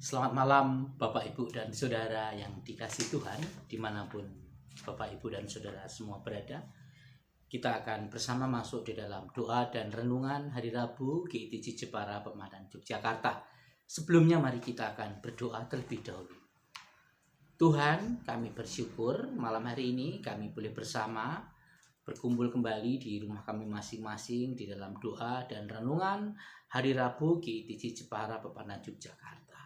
Selamat malam Bapak Ibu dan Saudara yang dikasihi Tuhan, dimanapun Bapak Ibu dan Saudara semua berada. Kita akan bersama masuk di dalam doa dan renungan hari Rabu GITC Jepara Pematang Yogyakarta. Sebelumnya mari kita akan berdoa terlebih dahulu. Tuhan, kami bersyukur malam hari ini kami boleh bersama berkumpul kembali di rumah kami masing-masing di dalam doa dan renungan hari Rabu GITC Jepara Pematang Yogyakarta.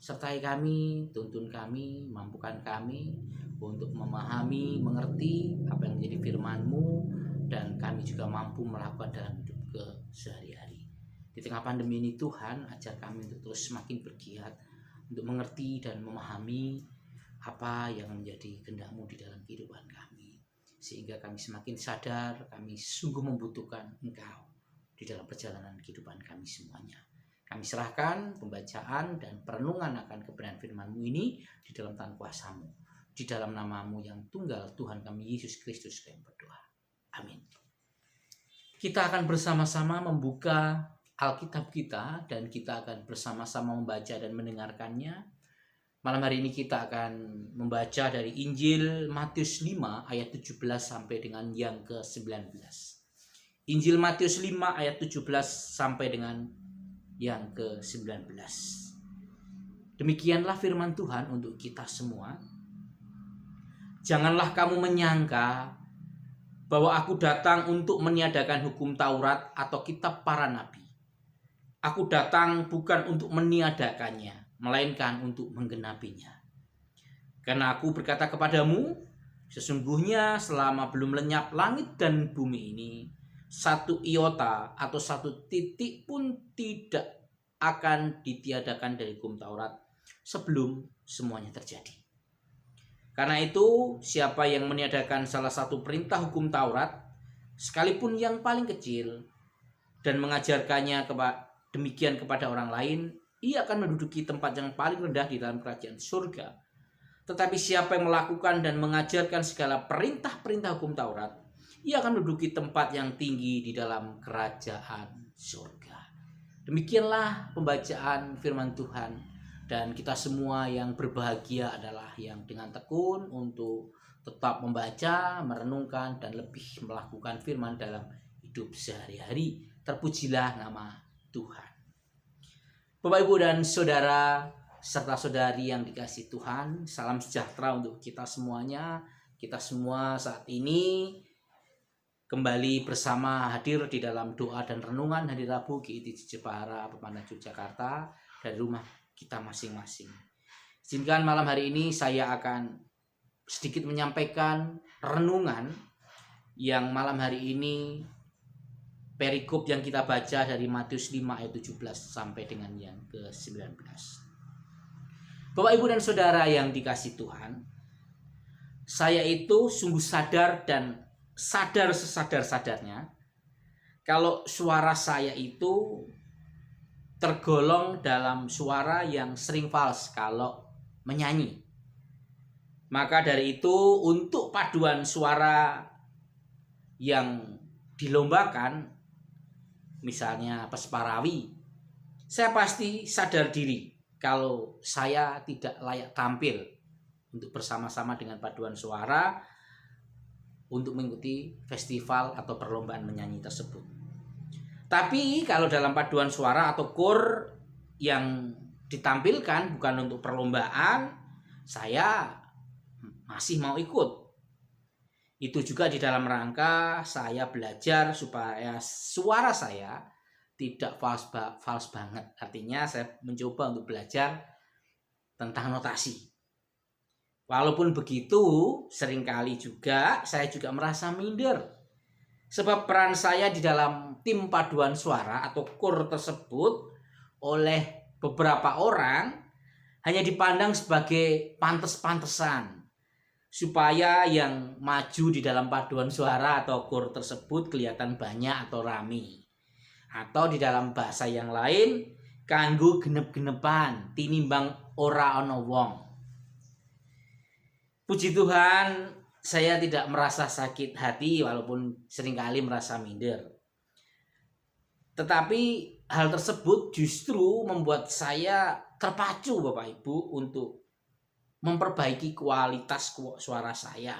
Sertai kami, tuntun kami, mampukan kami untuk memahami, mengerti apa yang menjadi firman-Mu, dan kami juga mampu melakukan dalam hidup sehari-hari. Di tengah pandemi ini Tuhan, ajar kami untuk terus semakin bergiat untuk mengerti dan memahami apa yang menjadi kehendak-Mu di dalam kehidupan kami. Sehingga kami semakin sadar, kami sungguh membutuhkan Engkau di dalam perjalanan kehidupan kami semuanya. Kami serahkan pembacaan dan perenungan akan kebenaran firman-Mu ini di dalam tangan kuasa-Mu. Di dalam nama-Mu yang tunggal, Tuhan kami Yesus Kristus, kami berdoa. Amin. Kita akan bersama-sama membuka Alkitab kita dan kita akan bersama-sama membaca dan mendengarkannya. Malam hari ini kita akan membaca dari Injil Matius 5 ayat 17 sampai dengan yang ke-19. Injil Matius 5 ayat 17 sampai dengan yang ke-19. Demikianlah firman Tuhan untuk kita semua. Janganlah kamu menyangka bahwa aku datang untuk meniadakan hukum Taurat atau kitab para nabi. Aku datang bukan untuk meniadakannya, melainkan untuk menggenapinya. Karena aku berkata kepadamu, sesungguhnya selama belum lenyap langit dan bumi ini, satu iota atau satu titik pun tidak akan ditiadakan dari hukum Taurat sebelum semuanya terjadi. Karena itu, siapa yang meniadakan salah satu perintah hukum Taurat, sekalipun yang paling kecil, dan mengajarkannya demikian kepada orang lain, ia akan menduduki tempat yang paling rendah di dalam kerajaan surga. Tetapi siapa yang melakukan dan mengajarkan segala perintah-perintah hukum Taurat, ia akan menduduki tempat yang tinggi di dalam kerajaan surga. Demikianlah pembacaan firman Tuhan. Dan kita semua yang berbahagia adalah yang dengan tekun untuk tetap membaca, merenungkan, dan lebih melakukan firman dalam hidup sehari-hari. Terpujilah nama Tuhan. Bapak, Ibu, dan Saudara, serta saudari yang dikasihi Tuhan, salam sejahtera untuk kita semuanya. Kita semua saat ini kembali bersama hadir di dalam doa dan renungan hari Rabu GITC Jepara Pematang Yogyakarta dari rumah kita masing-masing. Izinkan malam hari ini saya akan sedikit menyampaikan renungan yang malam hari ini perikop yang kita baca dari Matius 5 ayat 17 sampai dengan yang ke-19. Bapak, Ibu, dan Saudara yang dikasihi Tuhan, saya itu sungguh sadar dan sadar sesadar-sadarnya kalau suara saya itu tergolong dalam suara yang sering fals kalau menyanyi. Maka dari itu, untuk paduan suara yang dilombakan, misalnya Pesparawi, saya pasti sadar diri kalau saya tidak layak tampil untuk bersama-sama dengan paduan suara untuk mengikuti festival atau perlombaan menyanyi tersebut. Tapi kalau dalam paduan suara atau kor yang ditampilkan bukan untuk perlombaan, saya masih mau ikut. Itu juga di dalam rangka saya belajar supaya suara saya tidak fals banget. Artinya saya mencoba untuk belajar tentang notasi. Walaupun begitu, seringkali juga saya juga merasa minder. Sebab peran saya di dalam tim paduan suara atau kor tersebut oleh beberapa orang hanya dipandang sebagai pantes-pantesan. Supaya yang maju di dalam paduan suara atau kor tersebut kelihatan banyak atau rame. Atau di dalam bahasa yang lain, kanggo genep-genepan, tinimbang ora ana wong. Puji Tuhan, saya tidak merasa sakit hati walaupun seringkali merasa minder. Tetapi hal tersebut justru membuat saya terpacu Bapak Ibu untuk memperbaiki kualitas suara saya.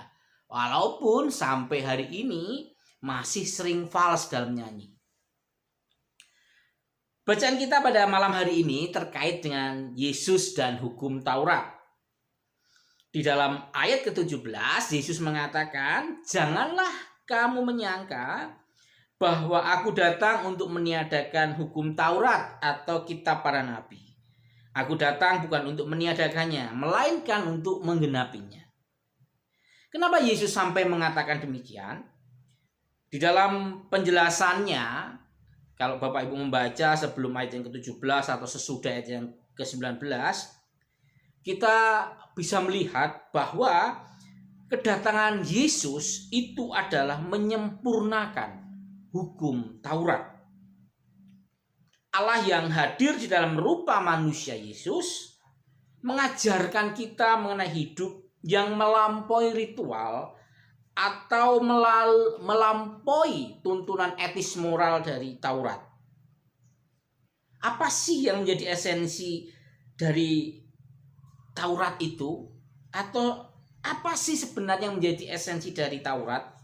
Walaupun sampai hari ini masih sering fals dalam nyanyi. Bacaan kita pada malam hari ini terkait dengan Yesus dan hukum Taurat. Di dalam ayat ke-17, Yesus mengatakan, "Janganlah kamu menyangka bahwa aku datang untuk meniadakan hukum Taurat atau kitab para nabi. Aku datang bukan untuk meniadakannya, melainkan untuk menggenapinya." Kenapa Yesus sampai mengatakan demikian? Di dalam penjelasannya, kalau Bapak Ibu membaca sebelum ayat yang ke-17 atau sesudah ayat yang ke-19, kita bisa melihat bahwa kedatangan Yesus itu adalah menyempurnakan hukum Taurat. Allah yang hadir di dalam rupa manusia Yesus mengajarkan kita mengenai hidup yang melampaui ritual atau melampaui tuntunan etis moral dari Taurat. Apa sih yang menjadi esensi dari Taurat itu? Atau apa sih sebenarnya yang menjadi esensi dari Taurat?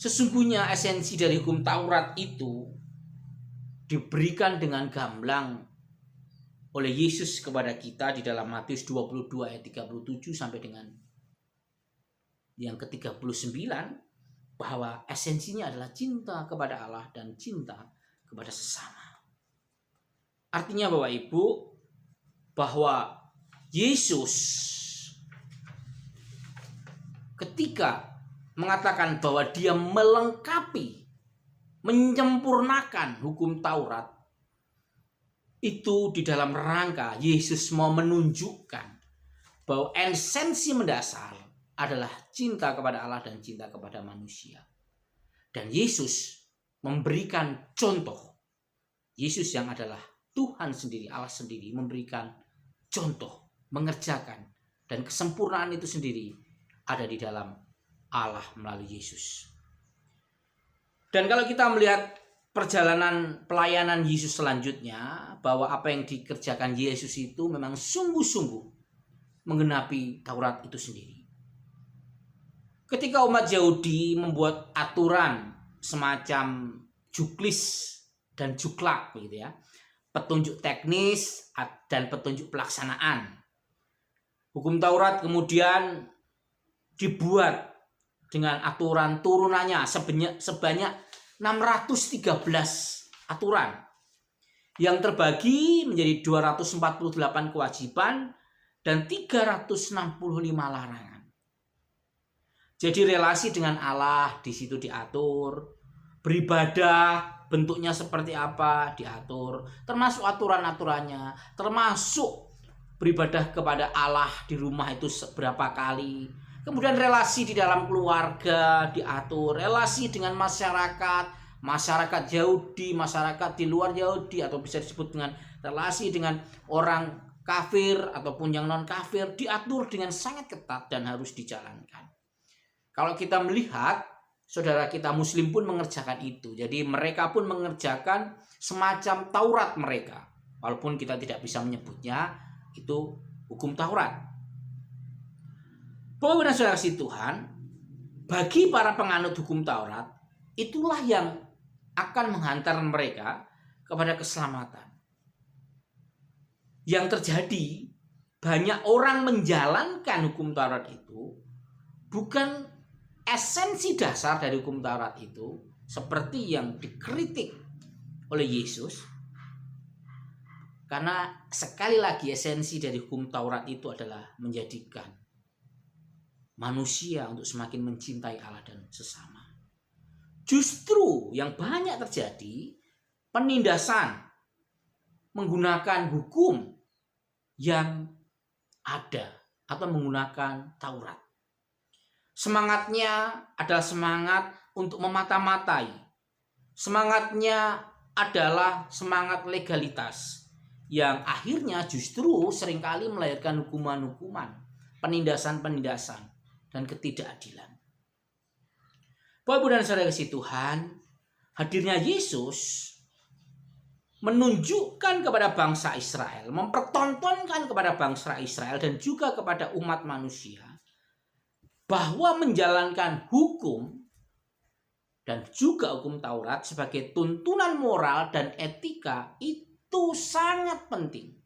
Sesungguhnya esensi dari hukum Taurat itu diberikan dengan gamblang oleh Yesus kepada kita di dalam Matius 22 ayat 37 sampai dengan yang ke-39, bahwa esensinya adalah cinta kepada Allah dan cinta kepada sesama. Artinya Bapak Ibu, bahwa Yesus ketika mengatakan bahwa dia melengkapi, menyempurnakan hukum Taurat, itu di dalam rangka Yesus mau menunjukkan bahwa esensi mendasar adalah cinta kepada Allah dan cinta kepada manusia. Dan Yesus memberikan contoh. Yesus yang adalah Tuhan sendiri, Allah sendiri, memberikan contoh, mengerjakan, dan kesempurnaan itu sendiri ada di dalam Allah melalui Yesus. Dan kalau kita melihat perjalanan pelayanan Yesus selanjutnya, bahwa apa yang dikerjakan Yesus itu memang sungguh-sungguh menggenapi Taurat itu sendiri. Ketika umat Yahudi membuat aturan semacam juklis dan juklak, begitu ya, petunjuk teknis dan petunjuk pelaksanaan, hukum Taurat kemudian dibuat dengan aturan turunannya sebanyak 613 aturan yang terbagi menjadi 248 kewajiban dan 365 larangan. Jadi relasi dengan Allah di situ diatur, beribadah bentuknya seperti apa diatur, termasuk aturan-aturannya, termasuk beribadah kepada Allah di rumah itu seberapa kali. Kemudian relasi di dalam keluarga diatur, relasi dengan masyarakat Yahudi, masyarakat di luar Yahudi, atau bisa disebut dengan relasi dengan orang kafir ataupun yang non kafir, diatur dengan sangat ketat dan harus dijalankan. Kalau kita melihat, saudara kita Muslim pun mengerjakan itu. Jadi mereka pun mengerjakan semacam Taurat mereka. Walaupun kita tidak bisa menyebutnya itu hukum Taurat. Bapak dan saudara kasih Tuhan, bagi para penganut hukum Taurat, itulah yang akan menghantar mereka kepada keselamatan. Yang terjadi, banyak orang menjalankan hukum Taurat itu bukan esensi dasar dari hukum Taurat itu, seperti yang dikritik oleh Yesus. Karena sekali lagi esensi dari hukum Taurat itu adalah menjadikan manusia untuk semakin mencintai Allah dan sesama. Justru yang banyak terjadi penindasan menggunakan hukum yang ada atau menggunakan Taurat. Semangatnya adalah semangat untuk memata-matai. Semangatnya adalah semangat legalitas yang akhirnya justru seringkali melahirkan hukuman-hukuman, penindasan-penindasan, dan ketidakadilan. Bapak dan saudara kasih Tuhan, hadirnya Yesus menunjukkan kepada bangsa Israel, mempertontonkan kepada bangsa Israel dan juga kepada umat manusia bahwa menjalankan hukum dan juga hukum Taurat sebagai tuntunan moral dan etika itu sangat penting.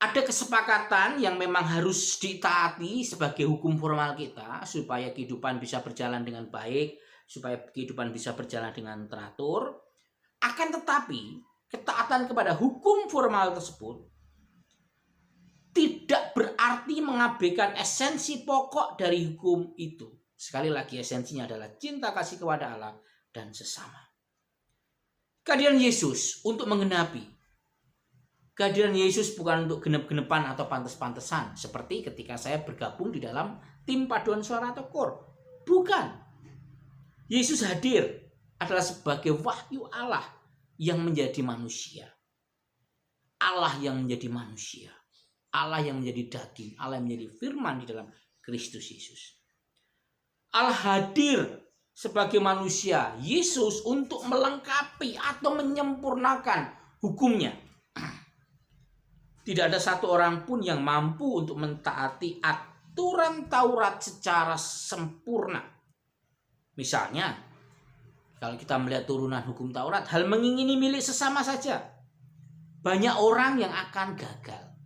Ada kesepakatan yang memang harus ditaati sebagai hukum formal kita supaya kehidupan bisa berjalan dengan baik, supaya kehidupan bisa berjalan dengan teratur. Akan tetapi, ketaatan kepada hukum formal tersebut tidak berarti mengabaikan esensi pokok dari hukum itu. Sekali lagi, esensinya adalah cinta kasih kepada Allah dan sesama. Kehadiran Yesus untuk menggenapi. Kehadiran Yesus bukan untuk genep-genepan atau pantes-pantesan. Seperti ketika saya bergabung di dalam tim paduan suara atau kor. Bukan. Yesus hadir adalah sebagai wahyu Allah yang menjadi manusia. Allah yang menjadi manusia. Allah yang menjadi daging. Allah yang menjadi firman di dalam Kristus Yesus. Allah hadir sebagai manusia. Yesus untuk melengkapi atau menyempurnakan hukumnya. Tidak ada satu orang pun yang mampu untuk mentaati aturan Taurat secara sempurna. Misalnya, kalau kita melihat turunan hukum Taurat, hal mengingini milik sesama saja. Banyak orang yang akan gagal.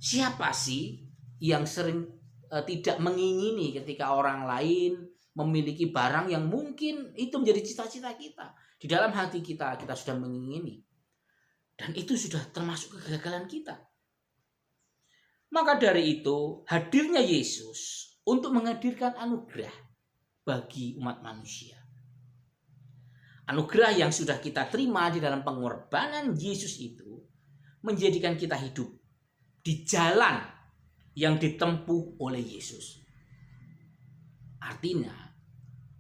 Siapa sih yang sering tidak mengingini ketika orang lain memiliki barang yang mungkin itu menjadi cita-cita kita? Di dalam hati kita sudah mengingini. Dan itu sudah termasuk kegagalan kita. Maka dari itu, hadirnya Yesus untuk menghadirkan anugerah bagi umat manusia. Anugerah yang sudah kita terima di dalam pengorbanan Yesus itu menjadikan kita hidup di jalan yang ditempuh oleh Yesus. Artinya,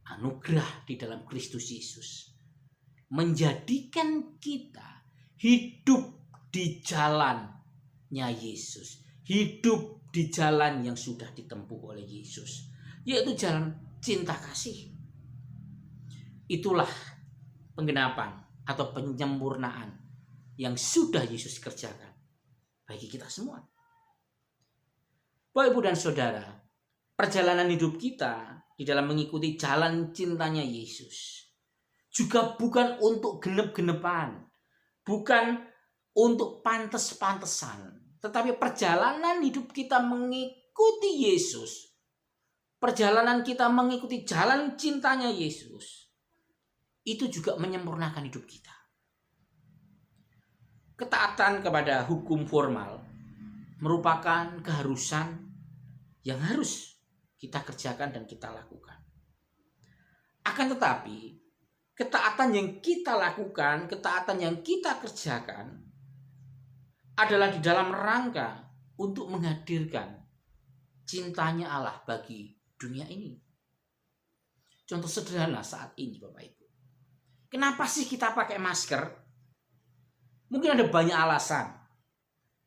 anugerah di dalam Kristus Yesus menjadikan kita hidup di jalannya Yesus. Hidup di jalan yang sudah ditempuh oleh Yesus. Yaitu jalan cinta kasih. Itulah penggenapan atau penyempurnaan yang sudah Yesus kerjakan bagi kita semua. Bapak, Ibu, dan Saudara, perjalanan hidup kita di dalam mengikuti jalan cintanya Yesus juga bukan untuk genep-genepan, bukan untuk pantes-pantesan, tetapi perjalanan hidup kita mengikuti Yesus, perjalanan kita mengikuti jalan cintanya Yesus, itu juga menyempurnakan hidup kita. Ketaatan kepada hukum formal merupakan keharusan yang harus kita kerjakan dan kita lakukan. Akan tetapi, ketaatan yang kita lakukan, ketaatan yang kita kerjakan adalah di dalam rangka untuk menghadirkan cintanya Allah bagi dunia ini. Contoh sederhana saat ini, Bapak Ibu. Kenapa sih kita pakai masker? Mungkin ada banyak alasan.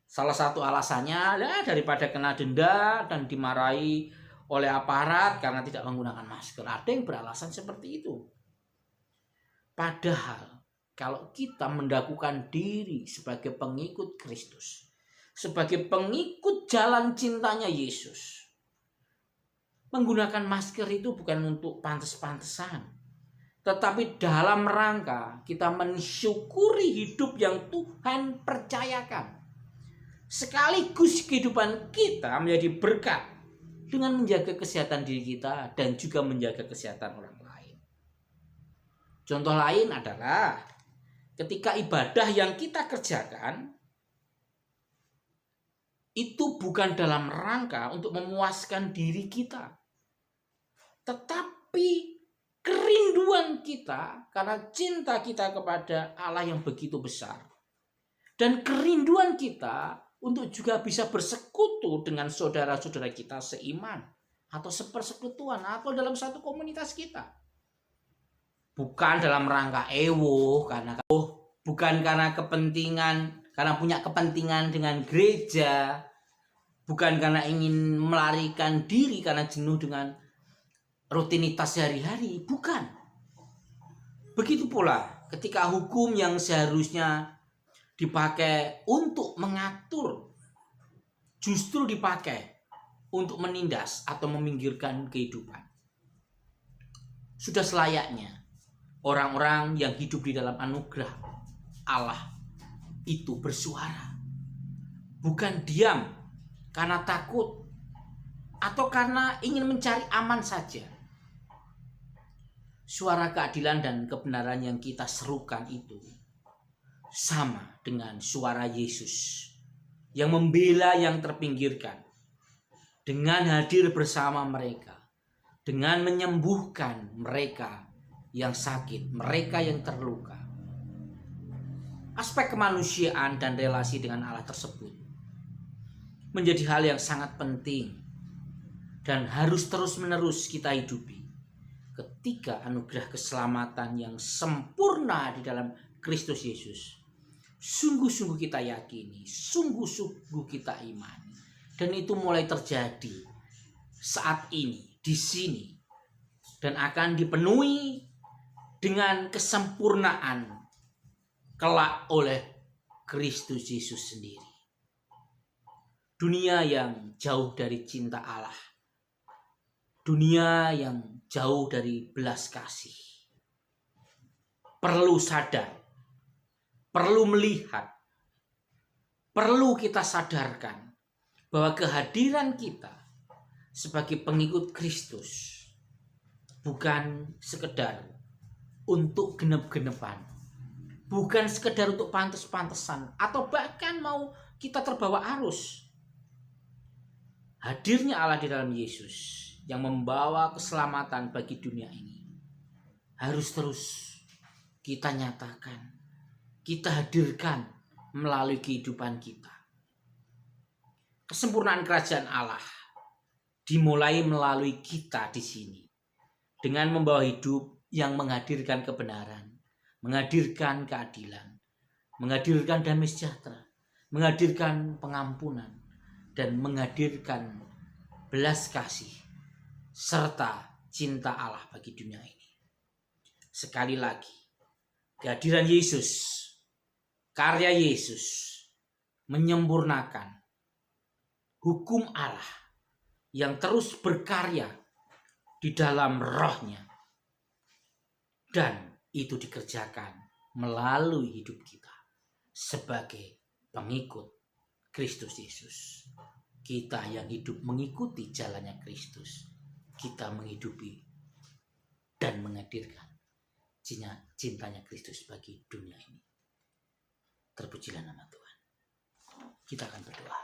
Salah satu alasannya adalah daripada kena denda dan dimarahi oleh aparat karena tidak menggunakan masker. Ada yang beralasan seperti itu. Padahal kalau kita mendahulukan diri sebagai pengikut Kristus, sebagai pengikut jalan cintanya Yesus, menggunakan masker itu bukan untuk pantes-pantesan, tetapi dalam rangka kita mensyukuri hidup yang Tuhan percayakan. Sekaligus kehidupan kita menjadi berkat dengan menjaga kesehatan diri kita dan juga menjaga kesehatan orang lain. Contoh lain adalah ketika ibadah yang kita kerjakan itu bukan dalam rangka untuk memuaskan diri kita, tetapi kerinduan kita karena cinta kita kepada Allah yang begitu besar, dan kerinduan kita untuk juga bisa bersekutu dengan saudara-saudara kita seiman atau sepersekutuan atau dalam satu komunitas kita. Bukan dalam rangka bukan karena kepentingan, karena punya kepentingan dengan gereja, bukan karena ingin melarikan diri karena jenuh dengan rutinitas sehari-hari, bukan. Begitu pula Ketika hukum yang seharusnya dipakai untuk mengatur justru dipakai untuk menindas atau meminggirkan kehidupan. Sudah selayaknya orang-orang yang hidup di dalam anugerah Allah itu bersuara. Bukan diam karena takut atau karena ingin mencari aman saja. Suara keadilan dan kebenaran yang kita serukan itu sama dengan suara Yesus yang membela yang terpinggirkan, dengan hadir bersama mereka, dengan menyembuhkan mereka yang sakit, mereka yang terluka. Aspek kemanusiaan dan relasi dengan Allah tersebut menjadi hal yang sangat penting dan harus terus-menerus kita hidupi. Ketika anugerah keselamatan yang sempurna di dalam Kristus Yesus sungguh-sungguh kita yakini, sungguh-sungguh kita imani, dan itu mulai terjadi saat ini, di sini, dan akan dipenuhi dengan kesempurnaan kelak oleh Kristus Yesus sendiri. Dunia yang jauh dari cinta Allah, dunia yang jauh dari belas kasih, perlu sadar, perlu melihat, perlu kita sadarkan bahwa kehadiran kita sebagai pengikut Kristus bukan sekedar untuk genep-genepan, bukan sekedar untuk pantes-pantesan, atau bahkan mau kita terbawa arus. Hadirnya Allah di dalam Yesus yang membawa keselamatan bagi dunia ini harus terus kita nyatakan, kita hadirkan melalui kehidupan kita. Kesempurnaan kerajaan Allah dimulai melalui kita di sini dengan membawa hidup yang menghadirkan kebenaran, menghadirkan keadilan, menghadirkan damai sejahtera, menghadirkan pengampunan, dan menghadirkan belas kasih serta cinta Allah bagi dunia ini. Sekali lagi, kehadiran Yesus, karya Yesus menyempurnakan hukum Allah yang terus berkarya di dalam rohnya, dan itu dikerjakan melalui hidup kita sebagai pengikut Kristus Yesus. Kita yang hidup mengikuti jalannya Kristus, kita menghidupi dan menghadirkan cintanya Kristus bagi dunia ini. Terpujilah nama Tuhan. Kita akan berdoa.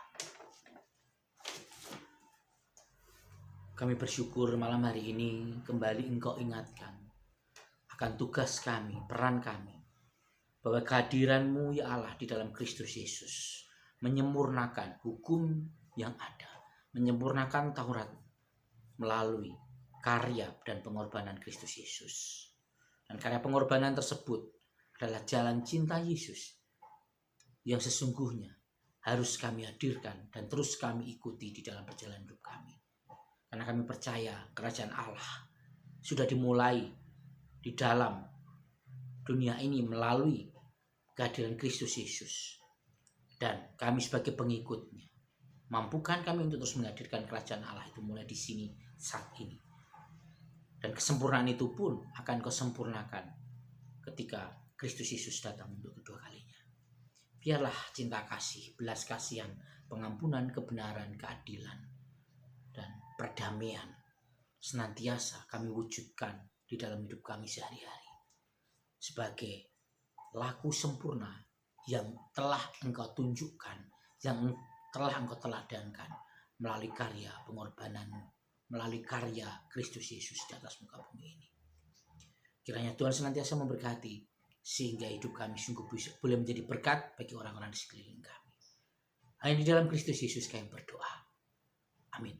Kami bersyukur malam hari ini kembali Engkau ingatkan akan tugas kami, peran kami, bahwa kehadiran-Mu ya Allah di dalam Kristus Yesus menyempurnakan hukum yang ada, menyempurnakan Taurat melalui karya dan pengorbanan Kristus Yesus. Dan karya pengorbanan tersebut adalah jalan cinta Yesus yang sesungguhnya harus kami hadirkan dan terus kami ikuti di dalam perjalanan hidup kami. Karena kami percaya kerajaan Allah sudah dimulai di dalam dunia ini melalui kehadiran Kristus Yesus. Dan kami sebagai pengikutnya, mampukan kami untuk terus menghadirkan kerajaan Allah itu mulai di sini saat ini. Dan kesempurnaan itu pun akan Kau sempurnakan ketika Kristus Yesus datang untuk kedua kalinya. Biarlah cinta kasih, belas kasihan, pengampunan, kebenaran, keadilan, dan perdamaian senantiasa kami wujudkan di dalam hidup kami sehari-hari sebagai laku sempurna yang telah Engkau tunjukkan, yang telah Engkau teladankan melalui karya pengorbanan-Mu, melalui karya Kristus Yesus di atas muka bumi ini. Kiranya Tuhan senantiasa memberkati sehingga hidup kami sungguh boleh menjadi berkat bagi orang-orang di sekeliling kami. Hanya di dalam Kristus Yesus kami berdoa. Amin.